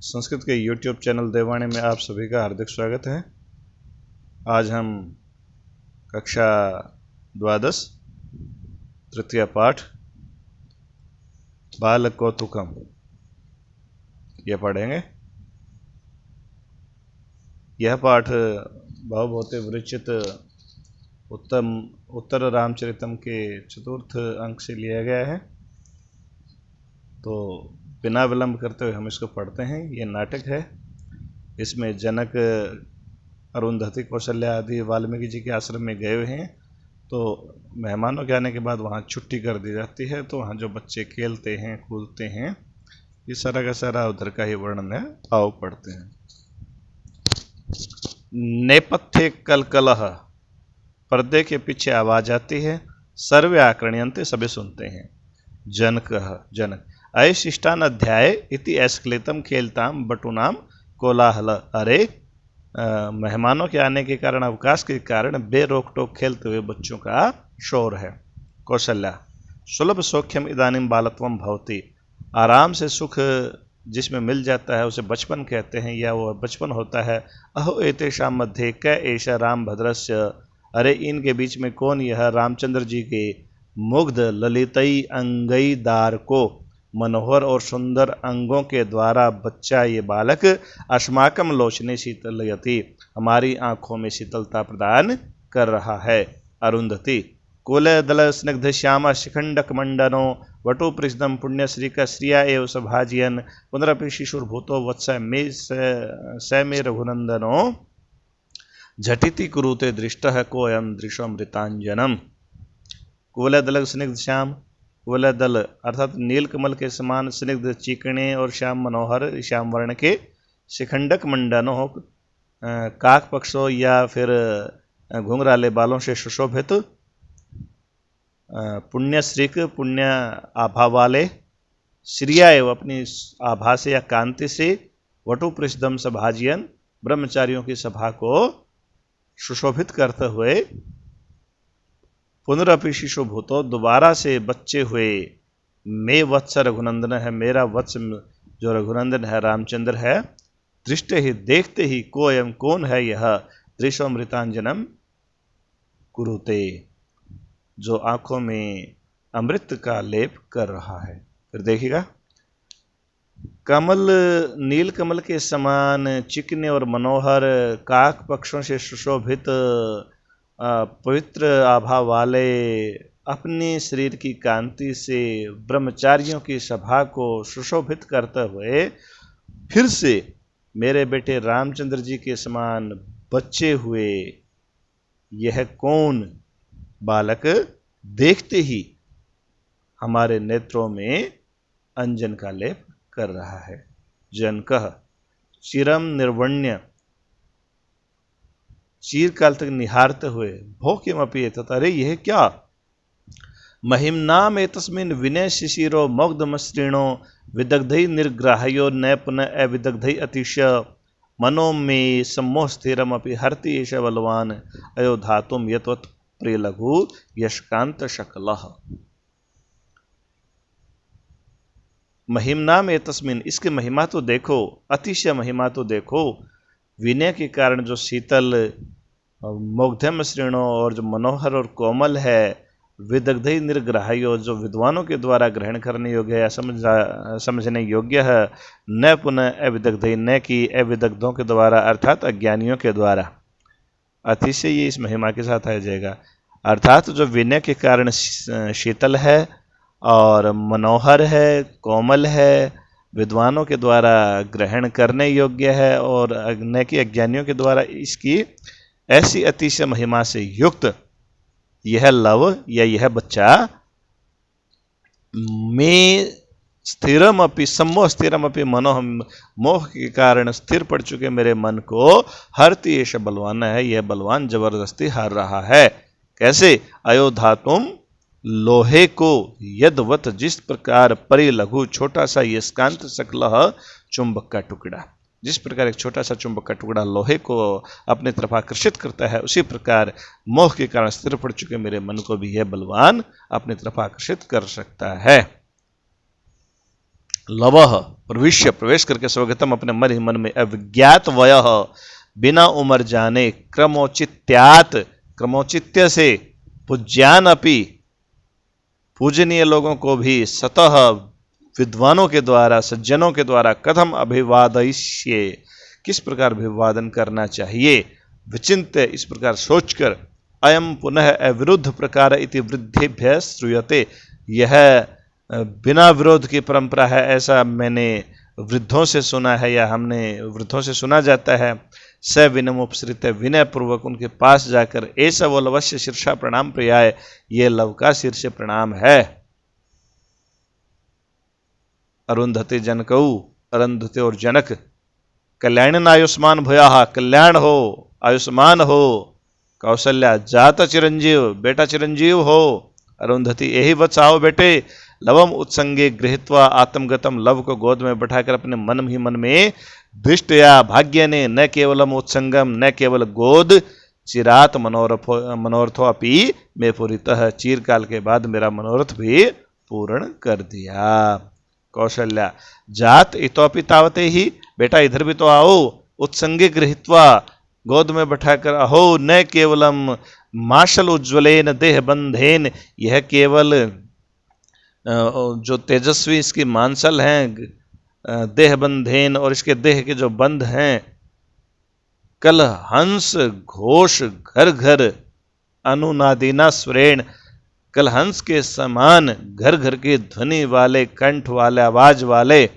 संस्कृत के YouTube channel देववाणी में आप सभी का हार्दिक स्वागत है। आज हम कक्षा 12 तृतीय पाठ बालकौतुकम यह पढ़ेंगे। यह पाठ भावभूति विरचित उत्तर रामचरितम के चतुर्थ अंक से लिया गया है। तो बिना विलंब करते हुए हम इसको पढ़ते हैं। ये नाटक है। इसमें जनक, अरुंधति, कौशल्या आदि वाल्मीकि जी के आश्रम में गए हुए हैं। तो मेहमानों के आने के बाद वहाँ छुट्टी कर दी जाती है। तो वहाँ जो बच्चे खेलते हैं, कूदते हैं, ये सारा का सारा उधर का ही वर्णन है। आओ पढ़ते हैं। नेपथ्य कलकलह, पर्दे के पीछे आवाज आती है। सर्वे आकर्ण्यन्ते, सभी सुनते हैं। जनक अशिष्टान अध्याय इति अस्खलितम खेलताम बटूनाम कोलाहल। अरे मेहमानों के आने के कारण, अवकाश के कारण बेरोक टोक खेलते हुए बच्चों का शोर है। कौशल्या सुलभ सौख्यम इदानीम बालत्वम भवति, आराम से सुख जिसमें मिल जाता है उसे बचपन कहते हैं, या वो बचपन होता है। अहो एतेषां मध्ये क एष राम भद्रस्य, अरे इनके बीच में कौन यह रामचंद्र जी के मुग्ध ललितई अंगई दार को, मनोहर और सुंदर अंगों के द्वारा बच्चा ये बालक अस्माकम लोचने शीतलयति, हमारी आंखों में शीतलता प्रदान कर रहा है। अरुंधति कुल दल स्निग्ध श्याम शिखंडक मंडनो वटु पृष्ठम पुण्य श्री का श्रिया एव सभाजियन पुनरपि शिशुर्भूतो वत्स मे रघुनंदनो झटिति कुरुते दृष्टः कोयम दृशमृतांजनम। कुवलदल स्निग्ध श्याम, कुवलदल अर्थात नील कमल के समान स्निग्ध, चिकने और श्याम मनोहर श्याम वर्ण के, शिखंडक मंडनों काक पक्षों या फिर घुंघराले बालों से सुशोभित, पुण्य श्रीक पुण्य आभा वाले, श्रिया एवं अपनी आभा से या कांति से, वटु पृष्ठम सभाजियन ब्रह्मचारियों की सभा को सुशोभित करते हुए, पुनरपि शिशु भूतो दोबारा से बच्चे हुए, मे वत्स रघुनंदन है, मेरा वत्स जो रघुनंदन है, रामचंद्र है। दृष्टि ही देखते ही, कोयम कौन है यह, दृशमृतांजनम कुरुते, जो आंखों में अमृत का लेप कर रहा है। फिर देखिएगा, कमल नील कमल के समान चिकने और मनोहर, काक पक्षों से सुशोभित, पवित्र आभा वाले, अपने शरीर की कांति से ब्रह्मचारियों की सभा को सुशोभित करते हुए, फिर से मेरे बेटे रामचंद्र जी के समान बच्चे हुए यह कौन बालक देखते ही हमारे नेत्रों में अंजन का लेप कर रहा है। जनकः चिरम निर्वण्य, चीर काल तक निहारते हुए, भोक्यमपि एतत्, अरे यह क्या, महिम्नाम एतस्मिन् विनय शिशिरो मौग्धमसृणो विदग्धै निर्ग्राह्यो न पुनः अविदग्धै अतिशय मनो मे सम्मोह स्थिरमपि हरति एष बलवान अयोधातुम यत्वत् प्रियलघु यशकांत शकलः। महिम्नाम एतस्मिन्, इसकी महिमा तो देखो, अतिशय महिमा तो देखो। विनय के कारण जो शीतल, मौग्धम श्रेणो और जो मनोहर और कोमल है, विदग्धै निर्ग्राह्यो जो विद्वानों के द्वारा ग्रहण करने योग्य है, समझने योग्य है, न पुनः अविदग्धै, न कि अविदग्धों के द्वारा अर्थात अज्ञानियों के द्वारा। अतिशय ये इस महिमा के साथ आ जाएगा। अर्थात जो विनय के कारण शीतल है और मनोहर है, कोमल है, विद्वानों के द्वारा ग्रहण करने योग्य है, और न कि अज्ञानियों के द्वारा, इसकी ऐसी अतिशय महिमा से युक्त यह लव या यह बच्चा, में स्थिरम अपि सम्मोह स्थिरम अपि मनोह, मोह के कारण स्थिर पड़ चुके मेरे मन को हरति एष बलवान है, यह बलवान जबरदस्ती हार रहा है। कैसे, अयोधातुम लोहे को यदवत, जिस प्रकार परिलघु छोटा सा यस्कांत शकलः चुंबक का टुकड़ा, जिस प्रकार एक छोटा सा चुंबक का टुकड़ा लोहे को अपने तरफ आकर्षित करता है, उसी प्रकार मोह के कारण स्थिर पड़ चुके मेरे मन को भी यह बलवान अपनी तरफ आकर्षित कर सकता है। लवः प्रविश्य प्रवेश करके स्वगतम अपने मन ही मन में अविज्ञात वयः बिना उम्र जाने क्रमोचित्यात क्रमोचित्य से पूज्यान अपि पूजनीय लोगों को भी सतः विद्वानों के द्वारा सज्जनों के द्वारा कथम अभिवादयिष्ये किस प्रकार अभिवादन करना चाहिए विचिन्त्य इस प्रकार सोचकर अयम पुनः अविरुद्ध प्रकार इति वृद्धेभ्यः श्रूयते यह बिना विरोध की परंपरा है ऐसा मैंने वृद्धों से सुना है या हमने वृद्धों से सुना जाता है स विनमुपसृत विनय पूर्वक उनके पास जाकर ऐसा वो लवश्य शीर्षा प्रणाम प्रियाय ये लव का शीर्ष प्रणाम है। अरुंधति जनकऊ अरुंधति और जनक कल्याण आयुष्मान भूया कल्याण हो आयुष्मान हो कौशल्या जात चिरंजीव बेटा चिरंजीव हो अरुंधति यही बचाओ बेटे लवम उत्संगे गृहीत्वा आत्मगतम लव को गोद में बैठाकर अपने मन ही मन में दृष्टया भाग्य ने न केवलम उत्संगम न केवल गोद चिरात मनोरथो अपि में पूरितः चीरकाल के बाद मेरा मनोरथ भी पूर्ण कर दिया। कौशल्या जात इतोपि तावते ही बेटा इधर भी तो आओ उत्संगे गृहीत्वा गोद में बैठाकर अहो न केवलम माशल उज्ज्वलेन देह बंधेन यह केवल जो तेजस्वी इसकी मांसल हैं देह बंधेन और इसके देह के जो बंध हैं कल हंस घोष घर घर अनुनादिना स्वरेण कल हंस के समान घर घर की ध्वनि वाले कंठ वाले आवाज वाले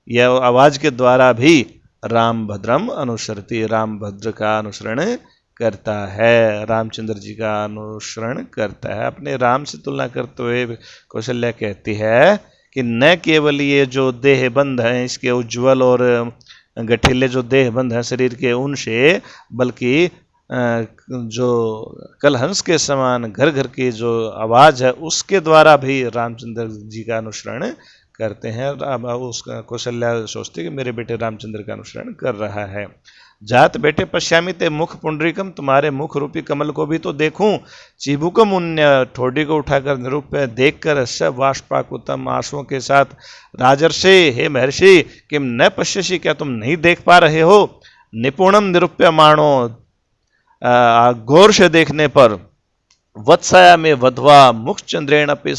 यह आवाज के द्वारा भी राम भद्रम अनुसरती राम भद्र का अनुसरण करता है रामचंद्र जी का अनुसरण करता है। अपने राम से तुलना करते हुए कौशल्या कहती है कि न केवल ये जो देह बंध हैं इसके उज्ज्वल और गठीले जो देह बंध हैं शरीर के उनसे बल्कि जो कलहंस के समान घर घर की जो आवाज है उसके द्वारा भी रामचंद्र जी का अनुसरण करते हैं। अब उसका कौशल्या सोचती कि मेरे बेटे रामचंद्र का अनुसरण कर रहा है। जात बेटे पश्यामी ते मुख पुंडरीकम तुम्हारे मुख रूपी कमल को भी तो देखूं चिबुकम उन्य ठोडी को उठाकर निरूप्य देखकर सब वाष्पाकुतम आंसुओं के साथ राजर्षि हे महर्षि किम न पश्यसी क्या तुम नहीं देख पा रहे हो निपुणम निरूप्य माणो गौर से देखने पर वत्साया में वधवा मुख चंद्रेण अपि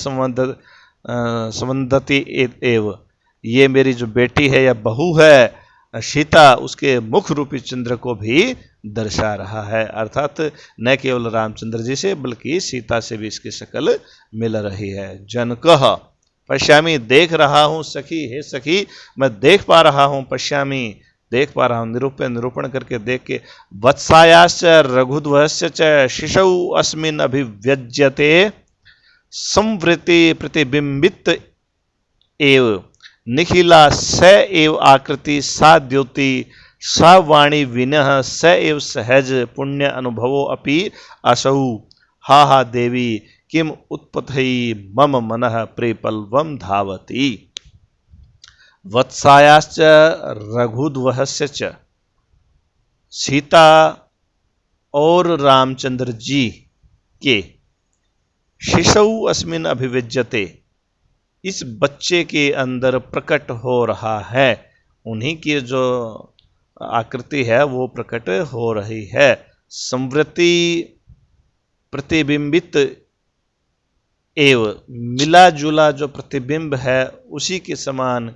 संबंधति एव ये मेरी जो बेटी है या बहू है सीता उसके मुख रूपी चंद्र को भी दर्शा रहा है अर्थात न केवल रामचंद्र जी से बल्कि सीता से भी इसकी शक्ल मिल रही है। जनकः पश्यामी देख रहा हूं सखी हे सखी मैं देख पा रहा हूं पश्यामी देख पा रहा हूं निरूपण करके देख के वत्सायाश्च रघुध्वस्य च शिशौ अस्मिन् अभिव्यज्यते संवृत्ति प्रतिबिंबित एव निखिला स एव आकृति सा द्योति सा वाणी विनः स एव सहज पुण्य अनुभवो अपि असौ हा हा देवी किम उत्पथई मम मनः प्रेपल्वम धावति। वत्सायाश्च रघुध्वस्य च सीता और रामचंद्र जी के शिशौ अस्मिन् अभिव्यज्यते इस बच्चे के अंदर प्रकट हो रहा है उन्हीं की जो आकृति है वो प्रकट हो रही है। संवृत्ति प्रतिबिंबित एव मिला जुला जो प्रतिबिंब है उसी के समान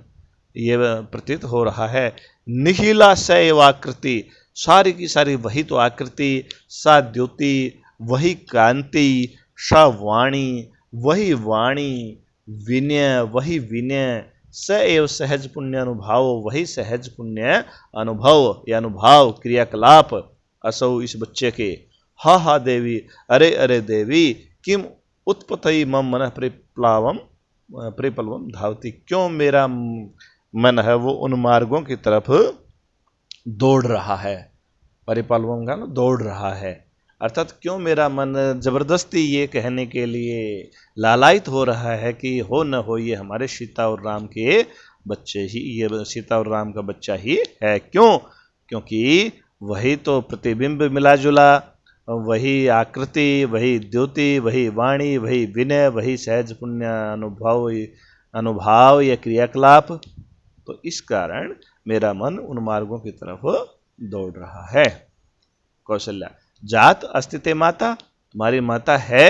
ये प्रतीत हो रहा है। निखिला स एव आकृति सारी की सारी वही तो आकृति सा द्योति वही कांति सा वाणी वही वाणी विनय वही विनय स एव सहज पुण्य अनुभाव वही सहज पुण्य अनुभव या अनुभाव क्रियाकलाप असौ इस बच्चे के हा हा देवी अरे अरे देवी किम उत्पतई मम मन प्रेपल्वम धावती क्यों मेरा मन है वो उन मार्गों की तरफ दौड़ रहा है। परिपल्वम का ना दौड़ रहा है अर्थात क्यों मेरा मन जबरदस्ती ये कहने के लिए लालायित हो रहा है कि हो न हो ये हमारे सीता और राम के बच्चे ही ये सीता और राम का बच्चा ही है। क्यों क्योंकि वही तो प्रतिबिंब मिला जुला वही आकृति वही द्योति वही वाणी वही विनय वही सहज पुण्य अनुभाव या क्रियाकलाप तो इस कारण मेरा मन उन मार्गों की तरफ दौड़ रहा है। कौशल्या, जात अस्तिते माता, तुम्हारी माता है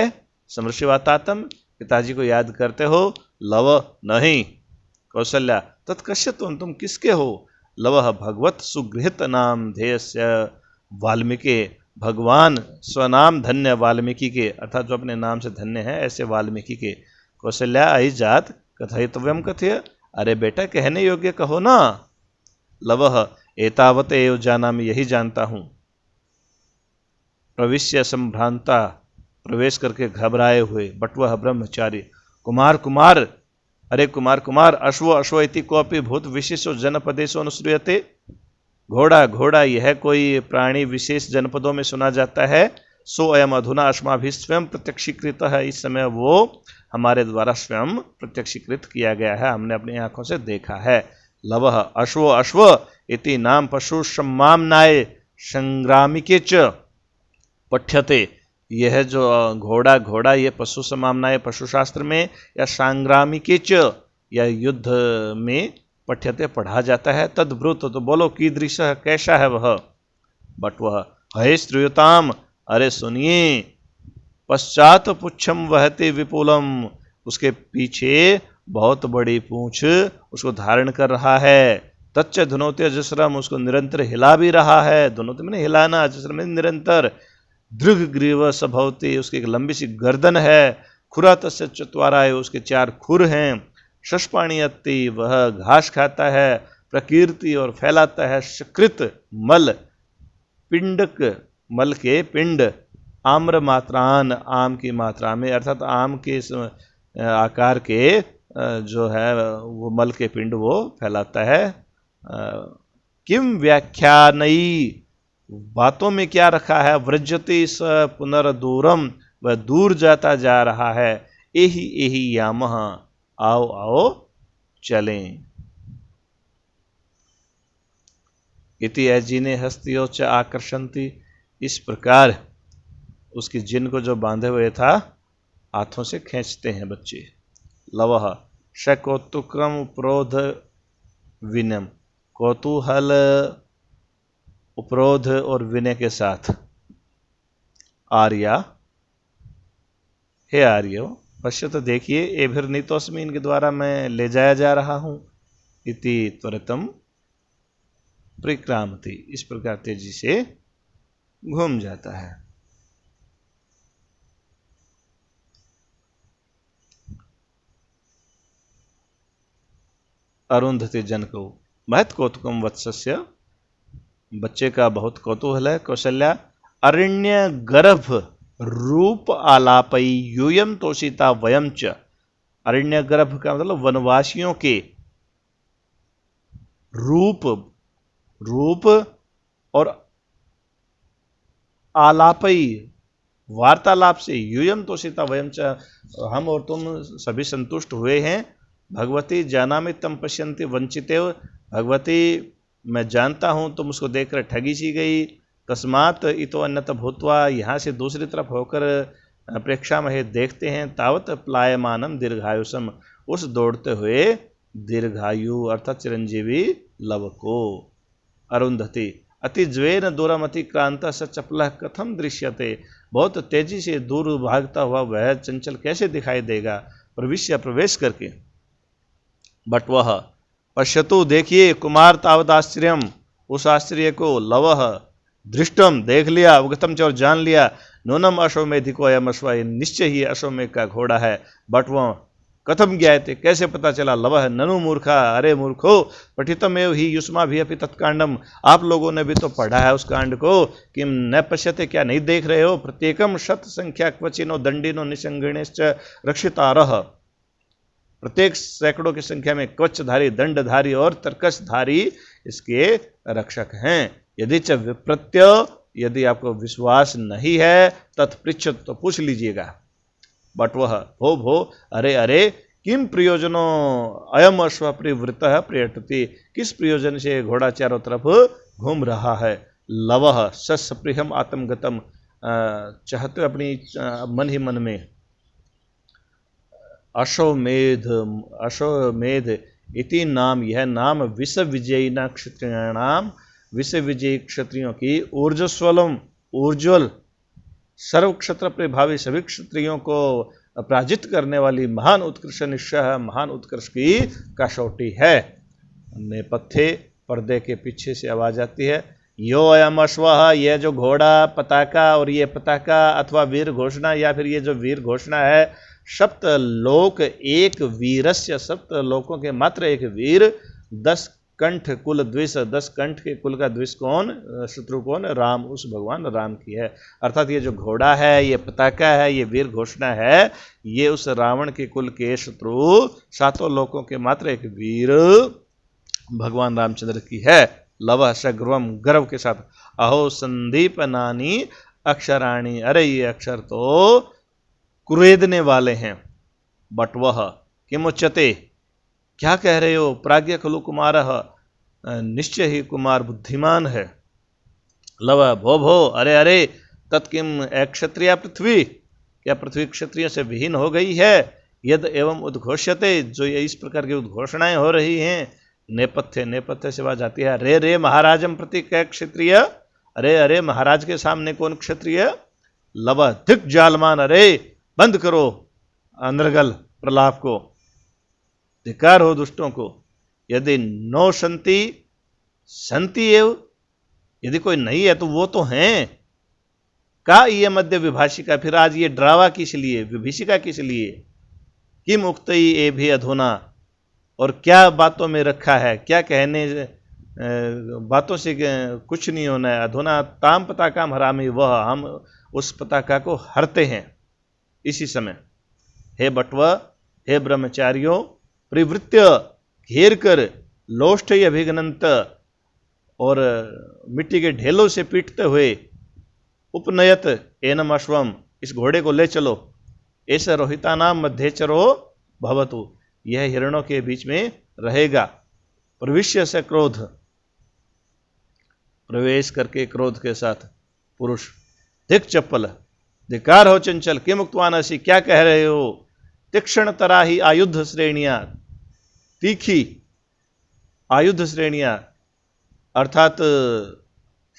समृषिवातातम, पिताजी को याद करते हो? लव, नहीं। कौशल्या, तत्कश्य तुम किसके हो? लव, भगवत सुगृहित नाम ध्येयस्य वाल्मीकि, भगवान स्वनाम धन्य वाल्मीकि के, अर्थात जो अपने नाम से धन्य है ऐसे वाल्मीकि के। कौशल्या, अयि जात कथयितव्यम कथय, अरे बेटा कहने योग्य कहो ना। लवः, एतावत एव जानामि, यही जानता हूं। प्रविश्य संभ्रांता, प्रवेश करके घबराए हुए। बटवः ब्रह्मचारी, कुमार कुमार, अरे कुमार कुमार, अश्व अश्व इति कोऽपि भूत विशेषो जनपदेषु अनुश्रूयते, घोड़ा घोड़ा यह कोई प्राणी विशेष जनपदों में सुना जाता है। सो अयम अधुना अस्माभिः स्वयं प्रत्यक्षीकृत है, इस समय वो हमारे द्वारा स्वयं प्रत्यक्षीकृत किया गया है, हमने अपनी आंखों से देखा है। लवः, अश्व अश्व इति नाम पशु सम्मामनाय संग्रामिके च पठ्यते, यह जो घोड़ा घोड़ा ये पशु समामनाय पशुशास्त्र में या संग्रामिके च या युद्ध में पठ्यते पढ़ा जाता है। तद्ब्रुत, तो बोलो कीदृश, कैसा है वह? बटवः, हे श्रूयताम, अरे सुनिए। पश्चात पुच्छम वहते विपुलम, उसके पीछे बहुत बड़ी पूंछ उसको धारण कर रहा है। तच्च धुनोते अजस्रम, उसको निरंतर हिला भी रहा है। धुनोते मैंने हिलाना, अजस्रम में निरंतर। दृघ ग्रीव सभवती, उसकी एक लंबी सी गर्दन है। खुरा तस्य चत्वाराय, उसके 4 खुर हैं। शशपाणी अत्ति, वह घास खाता है। प्रकीर्ति, और फैलाता है। सकृत मल, पिंडक, मल के पिंड। आम्र मात्रान, आम की मात्रा में, अर्थात आम के आकार के जो है वो मल के पिंड वो फैलाता है। किम व्याख्यानई, बातों में क्या रखा है? व्रजति स पुनर्दूरम, वह दूर जाता जा रहा है। एहि एहि यामः, आओ आओ चलें। इति अजिने हस्तियों च आकर्षंती, इस प्रकार उसकी जिन को जो बांधे हुए था हाथों से खींचते हैं बच्चे। लवः, शकौतुकम उपरोध विनम, कौतूहल उपरोध और विनय के साथ। आर्या, हे आर्यो, पश्यत, देखिए, एभिर्नीतोस्मि, इनके द्वारा मैं ले जाया जा रहा हूं। इति त्वरितम परिक्रामति, इस प्रकार तेजी से घूम जाता है। अरुंधति जन को, महत कौतुकम वत्सस्य, बच्चे का बहुत कौतूहल है। कौशल्या, अरण्य गर्भ रूप आलापई यूयम तोषिता वयम च, अरण्य गर्भ का मतलब वनवासियों के रूप और आलापई वार्तालाप से, यूयम तोषिता वयम च, हम और तुम सभी संतुष्ट हुए हैं। भगवती जानामि तम पश्यन्ति वंचितेव, भगवती मैं जानता हूं तुम उसको देखकर ठगी सी गई। तस्मात् इतो अन्यत भूत्वा, यहाँ से दूसरी तरफ होकर प्रेक्षा में देखते हैं। तावत प्लायमानम दीर्घायुषम, उस दौड़ते हुए दीर्घायु अर्थात चिरंजीवी लव को। अरुंधति, अति ज्वेन दूरम अतिक्रांत स चपलः कथम दृश्यते, बहुत तेजी से दूर भागता हुआ वह चंचल कैसे दिखाई देगा? प्रविश्य, प्रवेश करके। बटवः, पश्यतु, देखिए। कुमार तावद आश्चर्यम, उस आश्चर्य को। लवः, दृष्टम, देख लिया। अवगतम, और जान लिया। नूनम अश्वमेधिको अयम अश्व, निश्चय ही अश्वमेध का घोड़ा है। बटवः, कथम ज्ञायते, कैसे पता चला? लवः, ननु मूर्खा, अरे मूर्खो, पठितम एव ही युष्माभिः अपि तत्कांडम, आप लोगों ने भी तो पढ़ा है उस कांड को। किम न पश्यते, क्या नहीं देख रहे हो? प्रत्येकम शत संख्या क्वचिनो दंडिनो निसंगणेश्च रक्षितारः, प्रत्येक सैकड़ों की संख्या में कवचधारी, दंडधारी और तर्कसधारी इसके रक्षक हैं। यदि च विप्रत्य, यदि आपको विश्वास नहीं है, तत्पृच्छत, तो पूछ लीजिएगा। बटवः, भो भो, अरे अरे, किम प्रयोजनो अयम अश्व परिवृतः प्रयटति, किस प्रयोजन से घोड़ा चारों तरफ घूम रहा है? लवः, सस्प्रियम आत्मगतम, चाहते अपनी मन ही मन में। अश्वमेध इति नाम, यह नाम विश्व विजयी न क्षत्रियाणाम, विश्व विजयी क्षत्रियों की ऊर्जस्वलम, ऊर्ज्वल, सर्व क्षत्र प्रभावी सभी क्षत्रियों को पराजित करने वाली महान उत्कृष्ट निश्चय, महान उत्कर्ष की कसौटी है। नेपथ्य, पर्दे के पीछे से आवाज आती है, यो अयम अश्वः, यह जो घोड़ा, पताका, और ये पताका अथवा वीर घोषणा, या फिर ये जो वीर घोषणा है, सप्त लोक एक वीरस्य, सप्त लोकों के मात्र एक वीर, 10 कंठ कुल द्विष, 10 कंठ के कुल का द्विष कौन, शत्रु कौन, राम, उस भगवान राम की है। अर्थात ये जो घोड़ा है, ये पताका है, ये वीर घोषणा है, ये उस रावण के कुल के शत्रु, 7 लोकों के मात्र एक वीर भगवान रामचंद्र की है। लव सग्रवम, गर्व के साथ, अहो संदीप नानी अक्षराणी, अरे ये अक्षर तो कुरेदने वाले हैं। बटवह किमुच्यते, क्या कह रहे हो, प्राज्ञ खलु कुमार, निश्चय ही कुमार बुद्धिमान है। लव भो भो, अरे अरे, तत्किम क्षत्रिय पृथ्वी, क्या पृथ्वी क्षत्रियों से विहीन हो गई है। यद एवं उद्घोष्यते, जो ये इस प्रकार की उद्घोषणाएं हो रही हैं। नेपथ्य, नेपथ्य से बात जाती है, रे रे महाराजम प्रति कै क्षत्रिय, अरे अरे महाराज के सामने कौन क्षत्रिय। लव दिक जालमान, अरे बंद करो अनर्गल प्रलाप को, धिक्कार हो दुष्टों को। यदि नो संति संति एव, यदि कोई नहीं है तो वो तो हैं। का ये मध्य विभाषिका, फिर आज ये ड्रावा किस लिए, विभीषिका किस लिए। किम उक्तई ए भी अधुना, और क्या बातों में रखा है, क्या कहने बातों से कुछ नहीं होना है। अधुना ताम पताकाम हरामी, वह हम उस पताका को हरते हैं इसी समय। हे बटव, हे ब्रह्मचारियों, प्रवृत्य, घेर कर, लोष्ठ अभिघ्नंत, और मिट्टी के ढेलों से पीटते हुए, उपनयत एनम अश्वम, इस घोड़े को ले चलो। ऐसा रोहिता नाम मध्यचरो भवतु, यह हिरणों के बीच में रहेगा। प्रविश्य से क्रोध, प्रवेश करके क्रोध के साथ पुरुष। धिक चप्पल, धिकार हो चंचल, किम उक्तवानसी, क्या कह रहे हो। तीक्ष्ण तरा ही आयुध श्रेणियां, तीखी आयुध श्रेणियां, अर्थात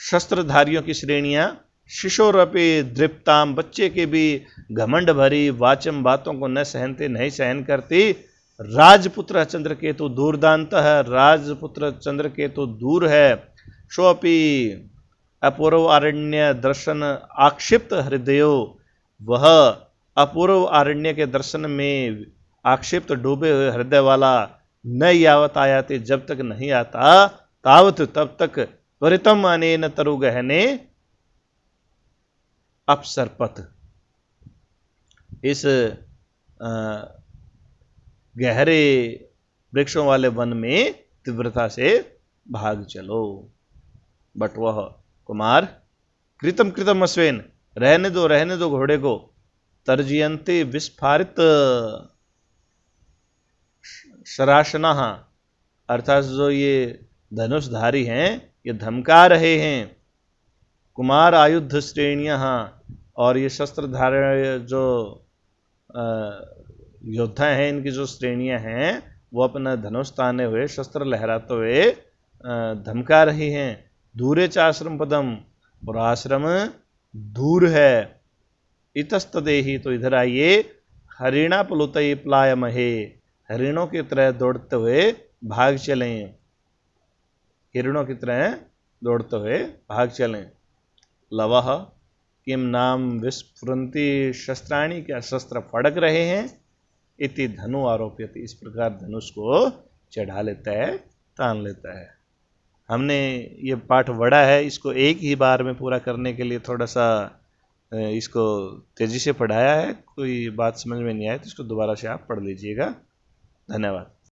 शस्त्रधारियों की श्रेणियां। शिशोरपि दृप्ताम, बच्चे के भी घमंड भरी, वाचम, बातों को न सहनते, नहीं सहन करती। राजपुत्र चंद्रकेतु दूरदांत है, राजपुत्र चंद्रकेतु दूर है। शोपि अपूर्व आरण्य दर्शन आक्षिप्त हृदयो, वह अपूर्व आरण्य के दर्शन में आक्षिप्त डूबे हुए हृदय वाला, न यावत आयाते, जब तक नहीं आता, तावत, तब तक, त्वरितम अनेन तरु गहने अपसरपत, इस गहरे वृक्षों वाले वन में तीव्रता से भाग चलो। बट वह कुमार, कृतम कृतम अश्वेन, रहने दो घोड़े को। तर्जयंते विस्फारित शराशना, अर्थात जो ये धनुषधारी हैं, ये धमका रहे हैं। कुमार आयुध श्रेणियां, और ये शस्त्रधारी जो योद्धा हैं, इनकी जो श्रेणियां हैं, वो अपना धनुष ताने हुए, शस्त्र लहराते हुए धमका रही हैं। दूरे च आश्रम पदम, और आश्रम दूर है। इतस्तदेही, तो इधर आइए। हरिणा प्लुतई प्लायमहे, हरिणों की तरह दौड़ते हुए भाग चलें, हिरणों की तरह दौड़ते हुए भाग चलें। लवह किम नाम विस्फुरंती शस्त्राणी, क्या शस्त्र फड़क रहे हैं। इति धनु आरोप्यति, इस प्रकार धनुष को चढ़ा लेता है, तान लेता है। हमने ये पाठ बड़ा है, इसको एक ही बार में पूरा करने के लिए थोड़ा सा इसको तेजी से पढ़ाया है। कोई बात समझ में नहीं आए तो इसको दोबारा से आप पढ़ लीजिएगा। धन्यवाद।